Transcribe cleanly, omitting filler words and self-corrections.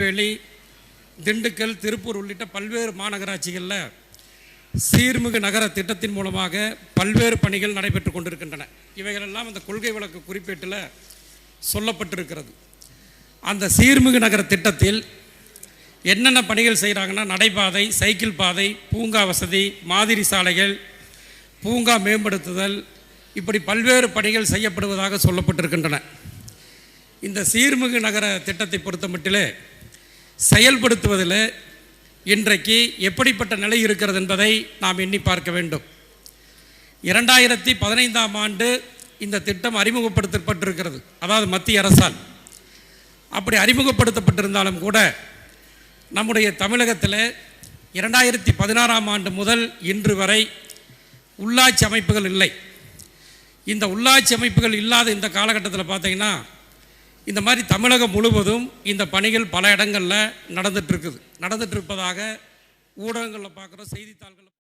வேலி, திண்டுக்கல், திருப்பூர் உள்ளிட்ட பல்வேறு மாநகராட்சிகளில் சீர்மிகு நகர திட்டத்தின் மூலமாக பல்வேறு பணிகள் நடைபெற்று கொண்டிருக்கின்றன. இவைகளெல்லாம் அந்த கொள்கை விளக்க குறிப்பேட்டில் சொல்லப்பட்டிருக்கிறது. அந்த சீர்மிகு நகர திட்டத்தில் என்னென்ன பணிகள் செய்கிறாங்கன்னா, நடைபாதை, சைக்கிள் பாதை, பூங்கா வசதி, மாதிரி சாலைகள், பூங்கா மேம்படுத்துதல், இப்படி பல்வேறு பணிகள் செய்யப்படுவதாக சொல்லப்பட்டிருக்கின்றன. இந்த சீர்மிகு நகர திட்டத்தை பொறுத்த மட்டிலே செயல்படுத்துவதில் இன்றைக்கு எப்படிப்பட்ட நிலை இருக்கிறது என்பதை நாம் எண்ணி பார்க்க வேண்டும். 2015ஆம் ஆண்டு இந்த திட்டம் அறிமுகப்படுத்தப்பட்டிருக்கிறது, அதாவது மத்திய அரசால். அப்படி அறிமுகப்படுத்தப்பட்டிருந்தாலும் கூட நம்முடைய தமிழகத்தில் 2016ஆம் ஆண்டு முதல் இன்று வரை உள்ளாட்சி அமைப்புகள் இல்லை. இந்த உள்ளாட்சி அமைப்புகள் இல்லாத இந்த காலகட்டத்தில் பார்த்தீங்கன்னா, இந்த மாதிரி தமிழகம் முழுவதும் இந்த பணிகள் பல இடங்களில் நடந்துகிட்டு இருப்பதாக ஊடகங்களில் பார்க்குறோம், செய்தித்தாள்களில்